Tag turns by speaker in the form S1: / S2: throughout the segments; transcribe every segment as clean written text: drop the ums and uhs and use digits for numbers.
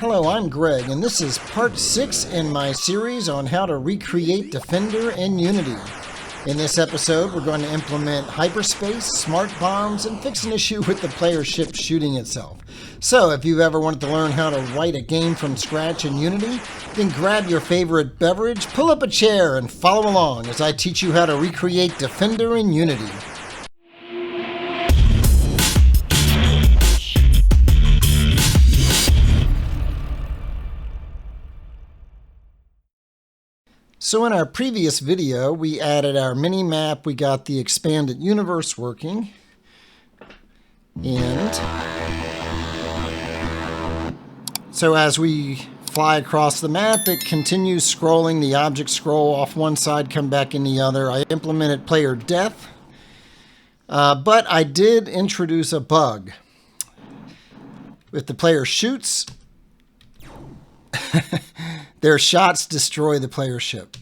S1: Hello, I'm Greg, and this is part 6 in my series on how to recreate Defender in Unity. In this episode, we're going to implement Hyperspace, smart bombs, and fix an issue with the player ship shooting itself. So, if you've ever wanted to learn how to write a game from scratch in Unity, then grab your favorite beverage, pull up a chair, and follow along as I teach you how to recreate Defender in Unity. So in our previous video, we added our mini-map, we got the expanded universe working, and so as we fly across the map, it continues scrolling, the objects scroll off one side, come back in the other. I implemented player death, but I did introduce a bug. If the player shoots, their shots destroy the player ship.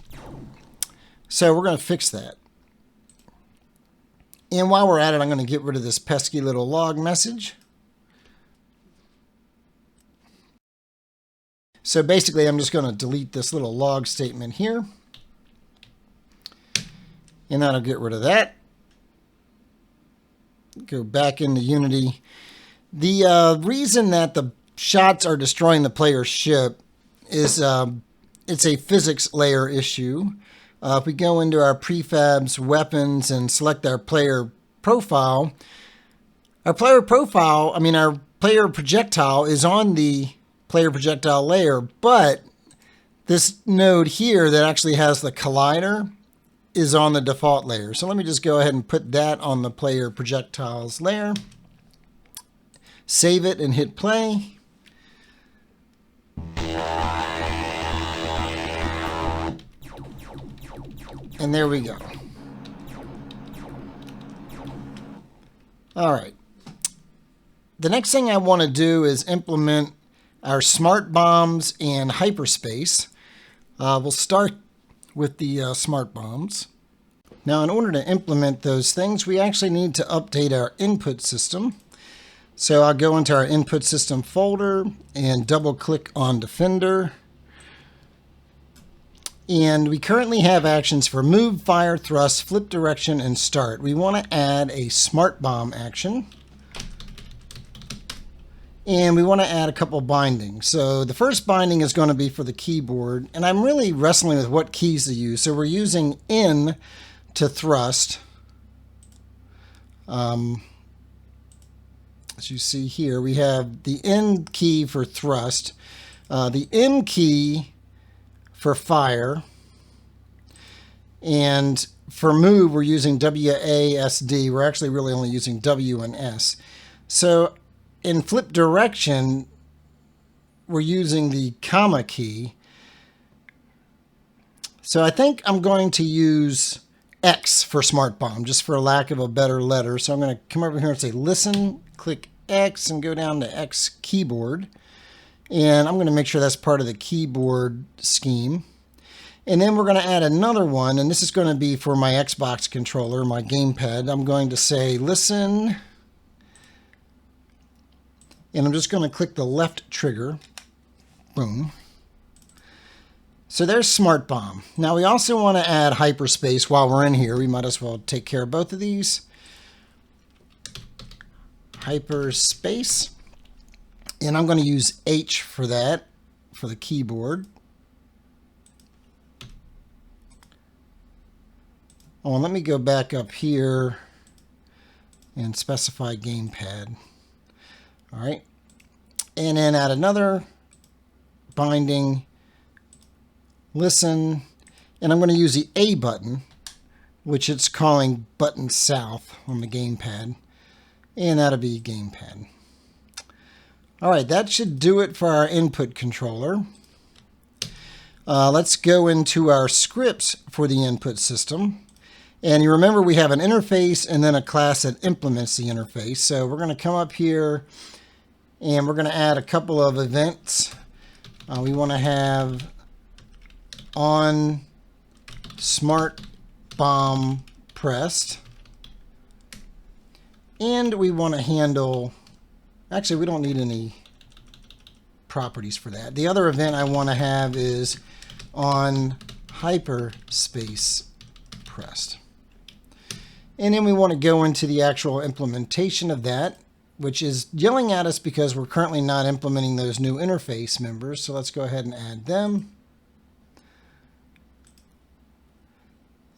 S1: So we're going to fix that. And while we're at it, I'm going to get rid of this pesky little log message. So basically, I'm just going to delete this little log statement here. And that'll get rid of that. Go back into Unity. The reason that the shots are destroying the player ship is it's a physics layer issue. If we go into our prefabs, weapons, and select our player profile, our player projectile is on the player projectile layer, but this node here that actually has the collider is on the default layer. So let me just go ahead and put that on the player projectiles layer. Save it and hit play. And there we go. All right. The next thing I want to do is implement our smart bombs and hyperspace. We'll start with the smart bombs. Now, in order to implement those things, we actually need to update our input system. So I'll go into our input system folder and double click on Defender. And we currently have actions for move, fire, thrust, flip direction, and start. We want to add a smart bomb action. And we want to add a couple bindings. So the first binding is going to be for the keyboard. And I'm really wrestling with what keys to use. So we're using in to thrust. As you see here, we have the N key for thrust, the M key for fire, and for move we're using WASD. We're actually really only using W and S. So in flip direction we're using the comma key. So I think I'm going to use X for smart bomb, just for lack of a better letter. So I'm going to come over here and say listen, click X, and go down to X keyboard. And I'm going to make sure that's part of the keyboard scheme. And then we're going to add another one, and this is going to be for my Xbox controller, my gamepad. I'm going to say listen, and I'm just going to click the left trigger. Boom. So there's smart bomb. Now we also want to add hyperspace while we're in here. We might as well take care of both of these. Hyperspace. And I'm going to use H for that, for the keyboard. Oh, and let me go back up here and specify gamepad. All right. And then add another binding, listen, and I'm going to use the A button, which it's calling button south on the gamepad. And that'll be gamepad. All right, that should do it for our input controller. Let's go into our scripts for the input system. And you remember we have an interface and then a class that implements the interface. So we're going to come up here and we're going to add a couple of events. We want to have on smart bomb pressed. And we want to handle, actually we don't need any properties for that. The other event I want to have is on Hyperspace pressed. And then we want to go into the actual implementation of that, which is yelling at us because we're currently not implementing those new interface members. So let's go ahead and add them.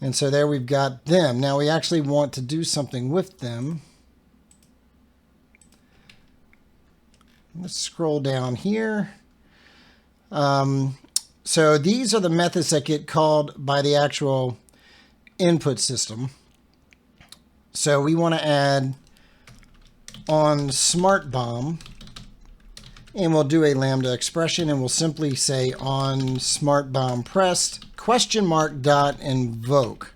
S1: And so there we've got them. Now we actually want to do something with them. Let's scroll down here. So these are the methods that get called by the actual input system. So we want to add on SmartBomb, and we'll do a lambda expression, and we'll simply say on SmartBomb pressed ? Dot invoke,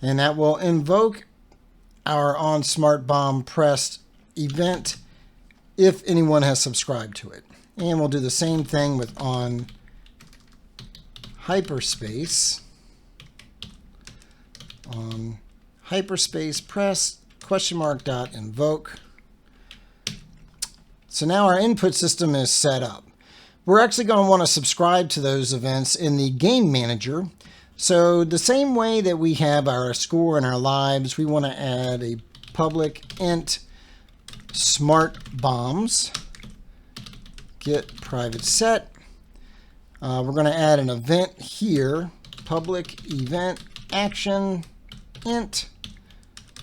S1: and that will invoke our on SmartBomb pressed event if anyone has subscribed to it. And we'll do the same thing with on Hyperspace. On Hyperspace press ? Dot invoke. So now our input system is set up. We're actually going to want to subscribe to those events in the game manager. So the same way that we have our score and our lives, we want to add a public int SmartBombs get private set. We're going to add an event here, public event action int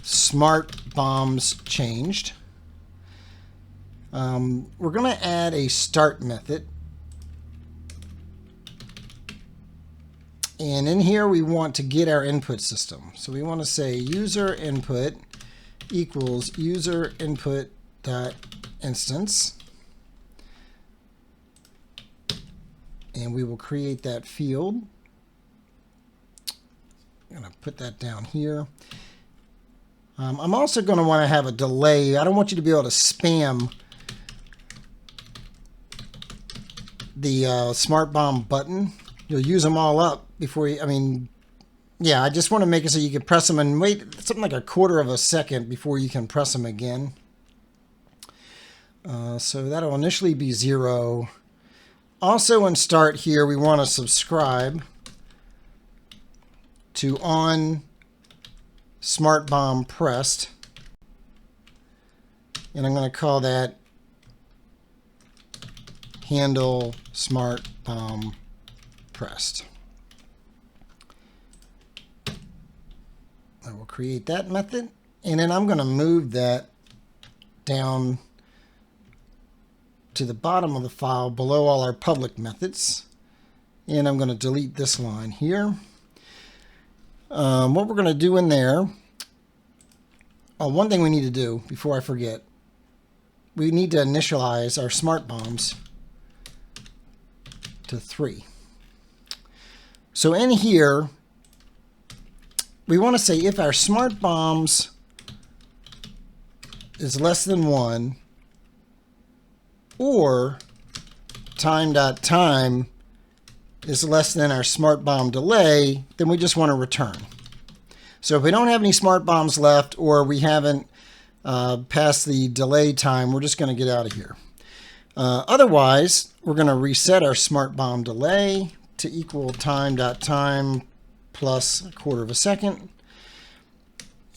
S1: SmartBombs changed. We're going to add a start method. And in here we want to get our input system. So we want to say user input equals user input dot instance. And we will create that field. I'm going to put that down here. I'm also going to want to have a delay. I don't want you to be able to spam the SmartBomb button. You'll use them all up before you, I just want to make it so you can press them and wait something like a quarter of a second before you can press them again. So that'll initially be 0. Also in start here, we want to subscribe to on SmartBomb pressed. And I'm going to call that handle SmartBomb pressed. I will create that method, and then I'm going to move that down to the bottom of the file below all our public methods, and I'm going to delete this line here. What we're going to do in there, one thing we need to do before I forget, we need to initialize our SmartBombs to 3. So in here, we want to say if our SmartBombs is less than 1 or time.time is less than our SmartBomb delay, then we just want to return. So if we don't have any SmartBombs left or we haven't passed the delay time, we're just going to get out of here. Otherwise, we're going to reset our SmartBomb delay to equal time.time plus a quarter of a second.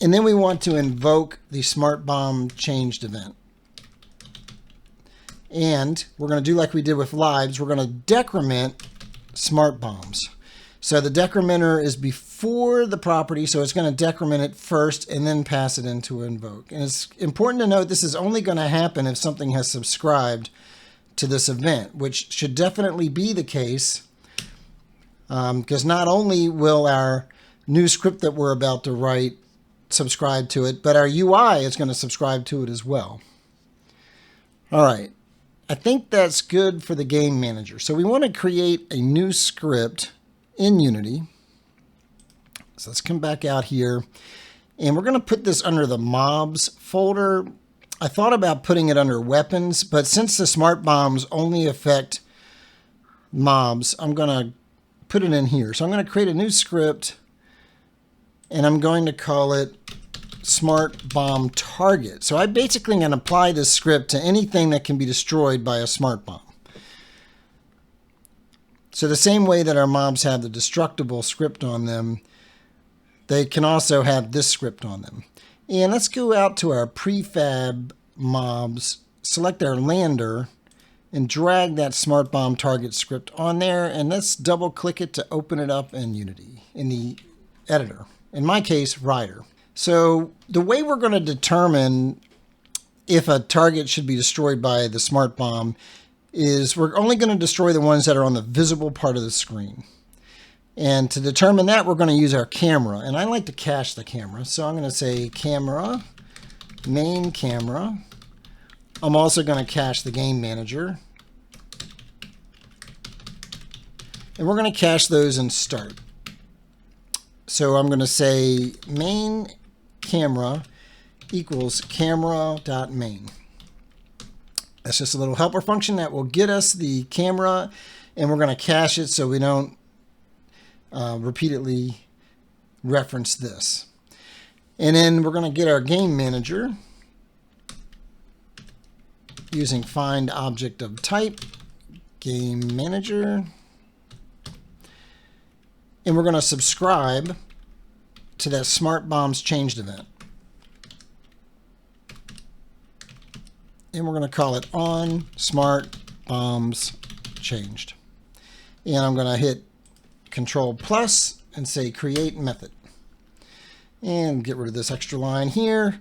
S1: And then we want to invoke the SmartBomb changed event. And we're going to do like we did with lives. We're going to decrement SmartBombs. So the decrementer is before the property, so it's going to decrement it first and then pass it into invoke. And it's important to note this is only going to happen if something has subscribed to this event, which should definitely be the case, because not only will our new script that we're about to write subscribe to it, but our UI is going to subscribe to it as well. All right. I think that's good for the game manager. So we want to create a new script in Unity. So let's come back out here, and we're going to put this under the mobs folder. I thought about putting it under weapons, but since the SmartBombs only affect mobs, I'm going to put it in here. So I'm going to create a new script, and I'm going to call it SmartBomb target. So I basically can apply this script to anything that can be destroyed by a SmartBomb. So the same way that our mobs have the destructible script on them, they can also have this script on them. And let's go out to our prefab mobs, select our lander, and drag that smart bomb target script on there, and let's double click it to open it up in Unity, in the editor. In my case, Rider. So the way we're going to determine if a target should be destroyed by the smart bomb is we're only going to destroy the ones that are on the visible part of the screen. And to determine that, we're going to use our camera. And I like to cache the camera. So I'm going to say camera, main camera. I'm also going to cache the game manager. And we're going to cache those in start. So I'm going to say main camera equals camera.main. That's just a little helper function that will get us the camera, and we're going to cache it so we don't repeatedly reference this. And then we're going to get our game manager using find object of type, game manager, and we're going to subscribe to that smart bombs changed event. And we're going to call it on smart bombs changed. And I'm going to hit Control plus and say create method. And get rid of this extra line here.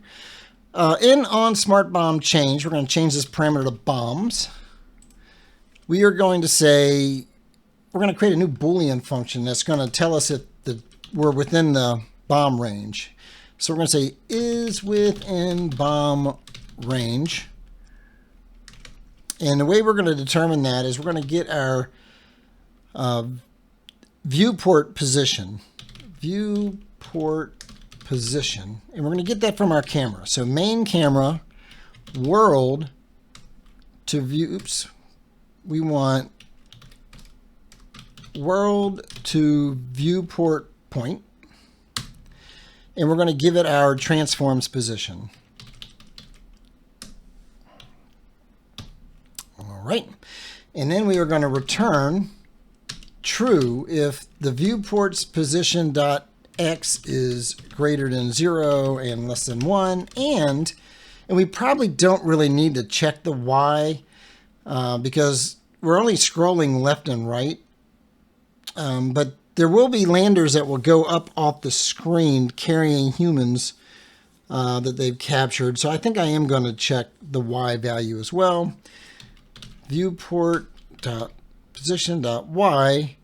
S1: In on smart bomb change, we're going to change this parameter to bombs. We are going to say, we're going to create a new Boolean function that's going to tell us if we're within the bomb range. So we're going to say is within bomb range. And the way we're going to determine that is we're going to get our viewport position. Viewport position. And we're going to get that from our camera. So main camera, world to view. Oops. We want world to viewport point. And we're going to give it our transforms position. Right, and then we are going to return true if the viewport's position dot x is greater than 0 and less than 1, and we probably don't really need to check the y because we're only scrolling left and right, but there will be landers that will go up off the screen carrying humans that they've captured, so I think I am going to check the y value as well. Viewport.position.y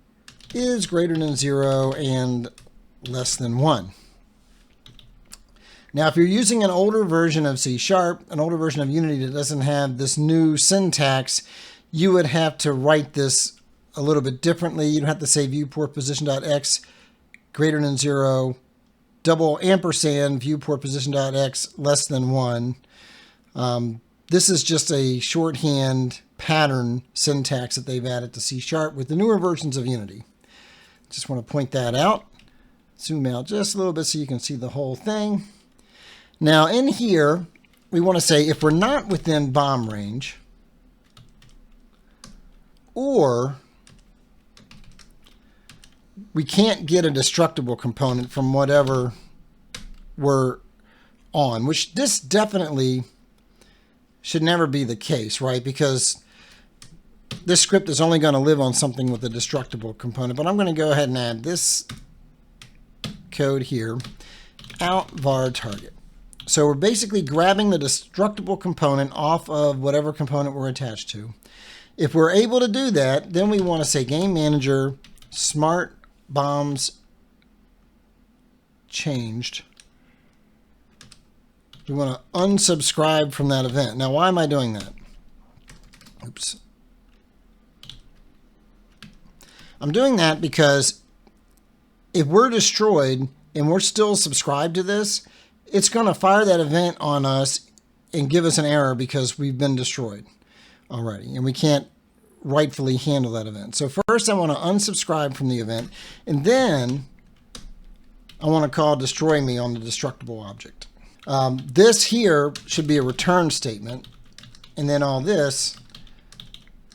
S1: is greater than 0 and less than 1. Now, if you're using an older version of C#, an older version of Unity that doesn't have this new syntax, you would have to write this a little bit differently. You'd have to say viewport position.x greater than 0, double ampersand viewport position.x less than 1. This is just a shorthand pattern syntax that they've added to C# with the newer versions of Unity. Just want to point that out. Zoom out just a little bit so you can see the whole thing. Now in here, we want to say if we're not within bomb range, or we can't get a destructible component from whatever we're on, which this definitely should never be the case, right? Because this script is only going to live on something with a destructible component. But I'm going to go ahead and add this code here, out var target. So we're basically grabbing the destructible component off of whatever component we're attached to. If we're able to do that, then we want to say game manager smart bombs changed. We want to unsubscribe from that event. Now, why am I doing that? Oops. I'm doing that because if we're destroyed and we're still subscribed to this, it's going to fire that event on us and give us an error because we've been destroyed already, and we can't rightfully handle that event. So first I want to unsubscribe from the event, and then I want to call destroy me on the destructible object. This here should be a return statement, and then all this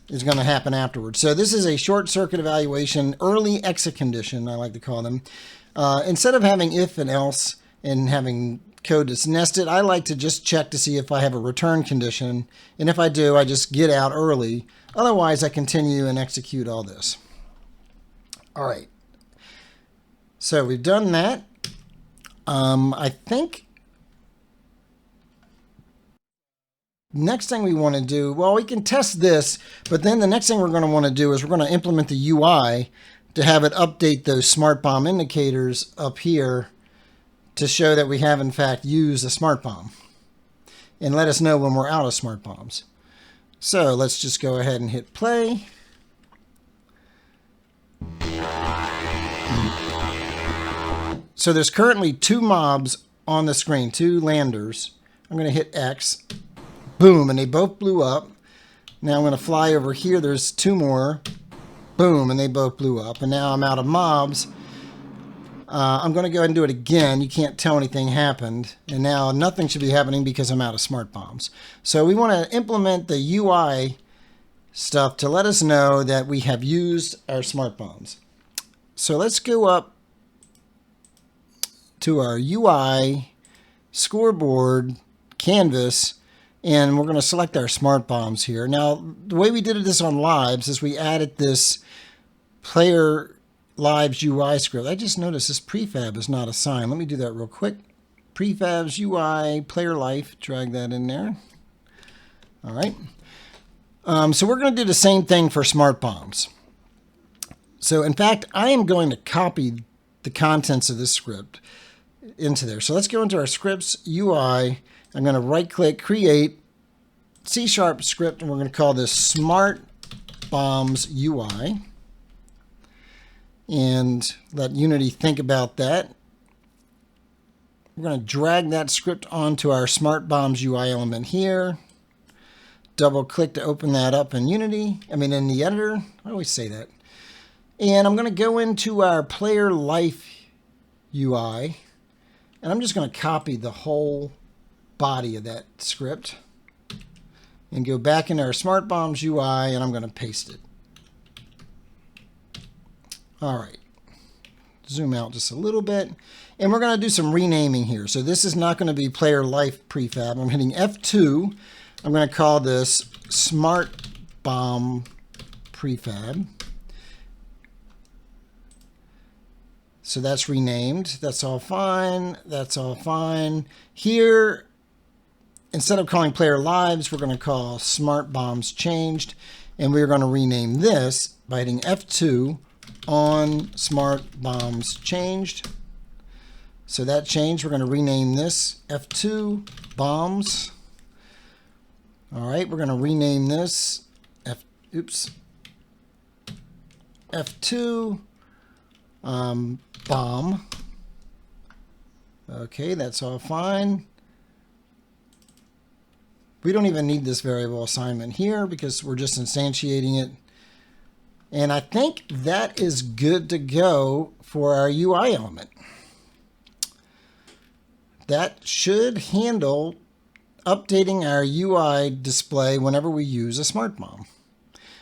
S1: is going to happen afterwards. So this is a short circuit evaluation, early exit condition, I like to call them. Instead of having if and else and having code that's nested, I like to just check to see if I have a return condition. And if I do, I just get out early. Otherwise, I continue and execute all this. All right. So we've done that. I think next thing we want to do, well, we can test this, but then the next thing we're going to want to do is we're going to implement the UI to have it update those smart bomb indicators up here to show that we have in fact used a smart bomb and let us know when we're out of smart bombs. So let's just go ahead and hit play. So there's currently 2 mobs on the screen, 2 landers. I'm going to hit X. Boom, and they both blew up. Now I'm going to fly over here. There's 2 more. Boom, and they both blew up. And now I'm out of mobs. I'm going to go ahead and do it again. You can't tell anything happened. And now nothing should be happening because I'm out of smart bombs. So we want to implement the UI stuff to let us know that we have used our smart bombs. So let's go up to our UI scoreboard canvas, and we're going to select our smart bombs here. Now, the way we did this on Lives is we added this player Lives UI script. I just noticed this prefab is not assigned. Let me do that real quick. Prefabs UI player life, drag that in there. All right. So we're going to do the same thing for smart bombs. So in fact, I am going to copy the contents of this script into there. So let's go into our scripts UI. I'm going to right click, create C# script, and we're going to call this Smart Bombs UI. And let Unity think about that. We're going to drag that script onto our Smart Bombs UI element here. Double click to open that up in Unity. I mean, in the editor. I always say that. And I'm going to go into our player life UI. And I'm just going to copy the whole body of that script and go back into our Smart Bombs UI, and I'm going to paste it. All right. Zoom out just a little bit. And we're going to do some renaming here. So this is not going to be player life prefab. I'm hitting F2. I'm going to call this Smart Bomb Prefab. So that's renamed. That's all fine. That's all fine. Here, instead of calling player lives, we're going to call Smart Bombs Changed. And we're going to rename this by hitting F2 on Smart Bombs Changed. So that changed. We're going to rename this F2 Bombs. All right, we're going to rename this F2 bomb. Okay, that's all fine. We don't even need this variable assignment here because we're just instantiating it. And I think that is good to go for our UI element. That should handle updating our UI display whenever we use a smart bomb.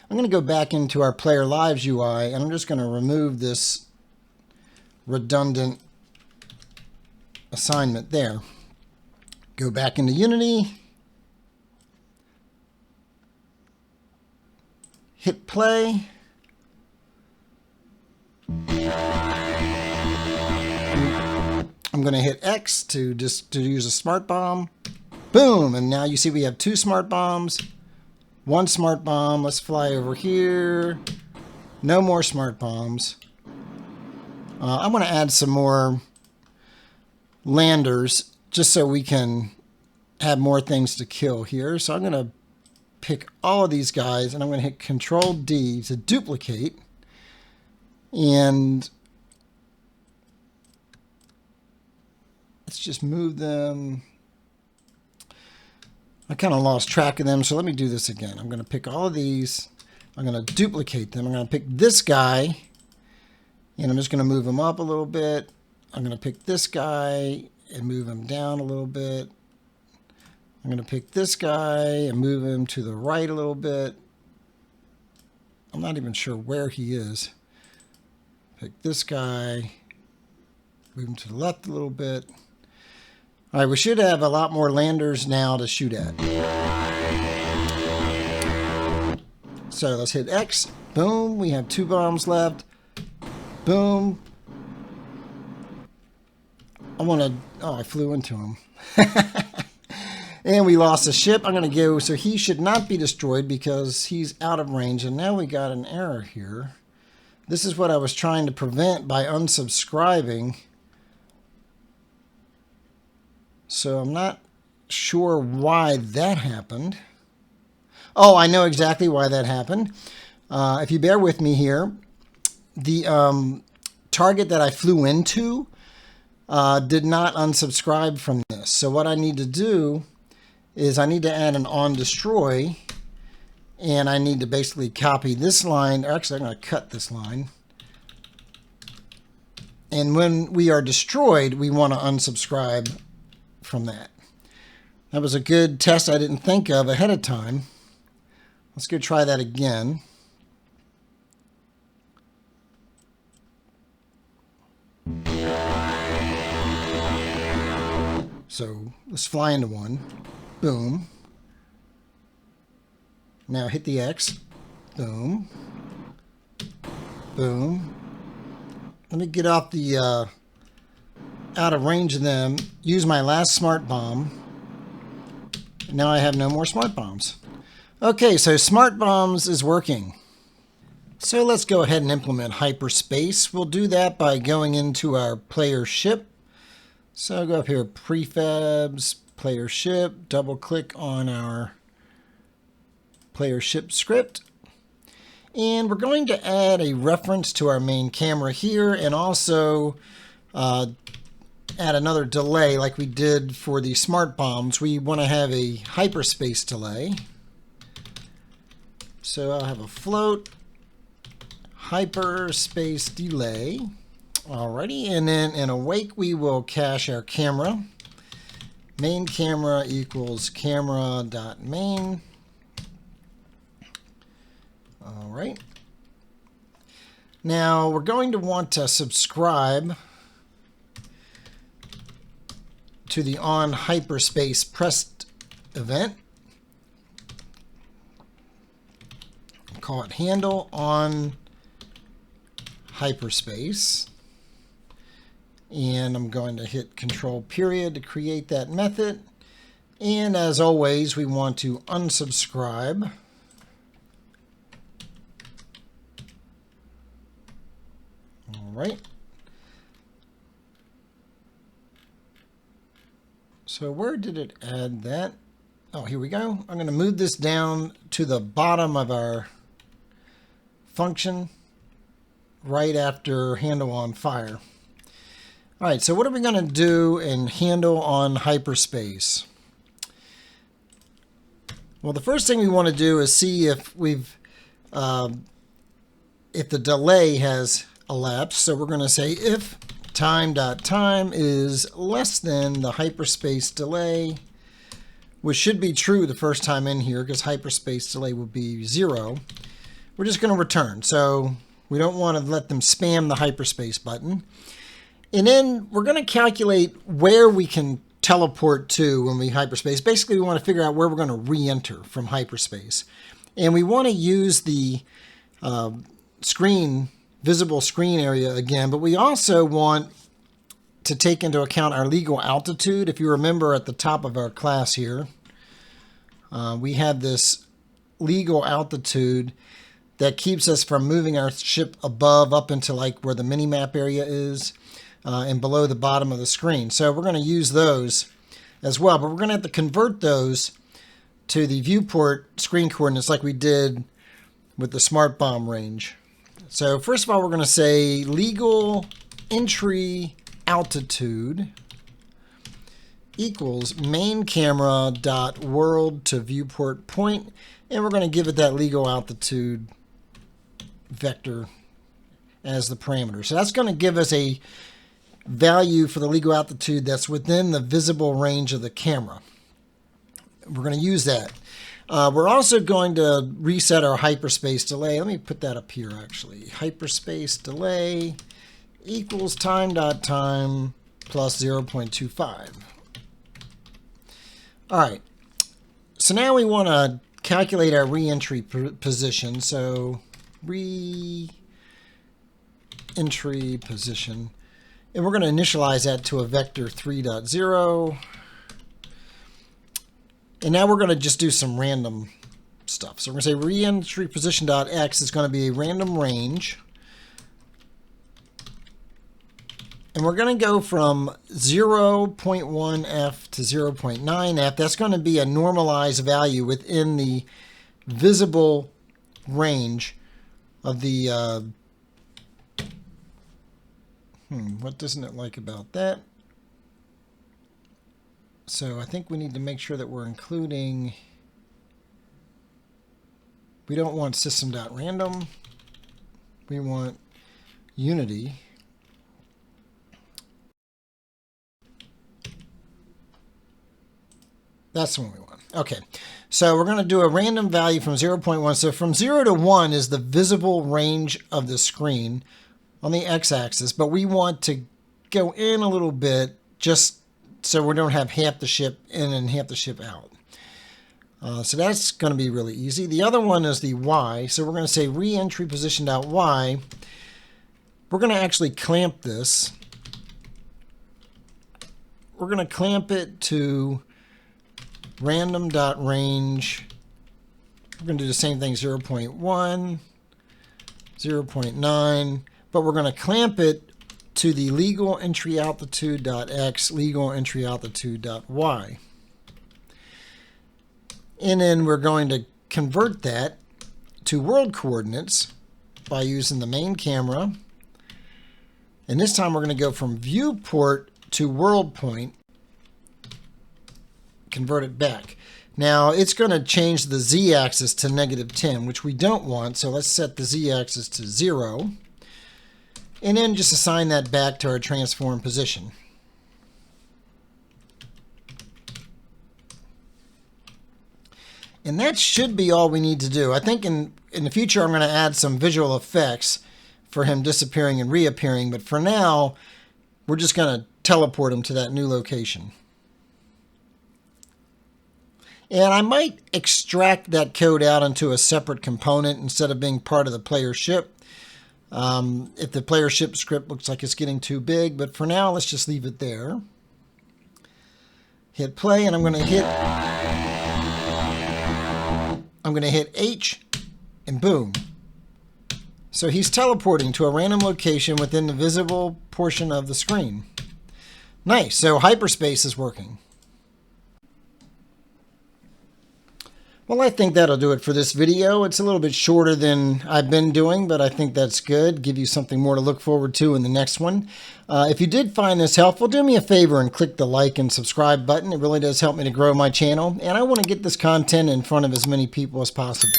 S1: I'm going to go back into our player lives UI, and I'm just going to remove this redundant assignment there. Go back into Unity, hit play. I'm going to hit X to use a smart bomb. Boom, and now you see we have 2 smart bombs, 1 smart bomb. Let's fly over here. No more smart bombs. I'm going to add some more landers just so we can have more things to kill here. So I'm going to pick all of these guys, and I'm going to hit Control D to duplicate. And let's just move them. I kind of lost track of them, so let me do this again. I'm going to pick all of these. I'm going to duplicate them. I'm going to pick this guy, and I'm just going to move him up a little bit. I'm going to pick this guy and move him down a little bit. I'm going to pick this guy and move him to the right a little bit. I'm not even sure where he is. Pick this guy. Move him to the left a little bit. All right, we should have a lot more landers now to shoot at. So let's hit X. Boom. We have 2 bombs left. Boom. I want to... Oh, I flew into him. And we lost a ship. I'm going to go... So he should not be destroyed because he's out of range. And now we got an error here. This is what I was trying to prevent by unsubscribing. So I'm not sure why that happened. Oh, I know exactly why that happened. If you bear with me here, the target that I flew into did not unsubscribe from this. So what I need to do is I need to add an on destroy, and I need to basically copy this line. Or actually, I'm going to cut this line. And when we are destroyed, we want to unsubscribe from that. That was a good test I didn't think of ahead of time. Let's go try that again. So let's fly into one. Boom. Now hit the X. Boom. Boom. Let me get off the out of range of them. Use my last smart bomb. Now I have no more smart bombs. Okay, so smart bombs is working. So let's go ahead and implement Hyperspace. We'll do that by going into our player ship. So go up here, prefabs, player ship, double click on our player ship script. And we're going to add a reference to our main camera here, and also add another delay like we did for the smart bombs. We want to have a hyperspace delay. So I'll have a float hyperspace delay. Alrighty, and then in awake we will cache our camera. Main camera equals camera.main. Alright. Now we're going to want to subscribe to the on hyperspace pressed event. Call it handle on hyperspace. And I'm going to hit control period to create that method. And as always, we want to unsubscribe. All right. So where did it add that? Oh, here we go. I'm going to move this down to the bottom of our function right after handle on fire. All right, so what are we going to do in handle on hyperspace? Well, the first thing we want to do is see if we've if the delay has elapsed. So we're going to say if time.time is less than the hyperspace delay, which should be true the first time in here because hyperspace delay will be 0. We're just going to return. So we don't want to let them spam the hyperspace button. And then we're going to calculate where we can teleport to when we hyperspace. Basically, we want to figure out where we're going to re-enter from hyperspace. And we want to use the visible screen area again, but we also want to take into account our legal altitude. If you remember at the top of our class here, we have this legal altitude that keeps us from moving our ship above up into like where the mini-map area is and below the bottom of the screen. So we're going to use those as well, but we're going to have to convert those to the viewport screen coordinates like we did with the smart bomb range. So first of all, we're going to say legal entry altitude equals main camera dot world to viewport point, and we're going to give it that legal altitude vector as the parameter. So that's going to give us a value for the legal altitude that's within the visible range of the camera. We're going to use that. We're also going to reset our hyperspace delay. Let me put that up here, actually. Hyperspace delay equals time.time plus 0.25. All right. So now we want to calculate our re-entry position. So re-entry position. And we're going to initialize that to a vector 3.0. And now we're going to just do some random stuff. So we're going to say re-entry position.x is going to be a random range. And we're going to go from 0.1f to 0.9f. That's going to be a normalized value within the visible range of the... what doesn't it like about that? So I think we need to make sure that we're including... We don't want system.random. We want unity. That's the one we want. Okay, so we're going to do a random value from 0.1. So from 0 to 1 is the visible range of the screen on the x-axis, but we want to go in a little bit just so we don't have half the ship in and half the ship out. So that's going to be really easy. The other one is the y. So we're going to say re-entry position.y. We're going to actually clamp this. We're going to clamp it to random.range. We're going to do the same thing, 0.1, 0.9, but we're going to clamp it to the legal entry altitude.x, legal entry altitude.y. And then we're going to convert that to world coordinates by using the main camera. And this time we're going to go from viewport to world point, convert it back. Now it's going to change the z-axis to -10, which we don't want. So let's set the z-axis to 0. And then just assign that back to our transform position. And that should be all we need to do. I think in the future I'm going to add some visual effects for him disappearing and reappearing. But for now, we're just going to teleport him to that new location. And I might extract that code out into a separate component instead of being part of the player ship. If the player ship script looks like it's getting too big, but for now, let's just leave it there. Hit play, and I'm going to hit H, and boom. So he's teleporting to a random location within the visible portion of the screen. Nice. So hyperspace is working. Well, I think that'll do it for this video. It's a little bit shorter than I've been doing, but I think that's good. Give you something more to look forward to in the next one. If you did find this helpful, do me a favor and click the like and subscribe button. It really does help me to grow my channel, and I want to get this content in front of as many people as possible.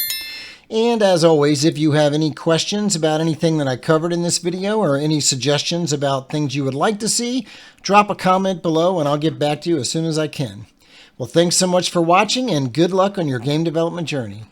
S1: And as always, if you have any questions about anything that I covered in this video or any suggestions about things you would like to see, drop a comment below and I'll get back to you as soon as I can. Well, thanks so much for watching, and good luck on your game development journey.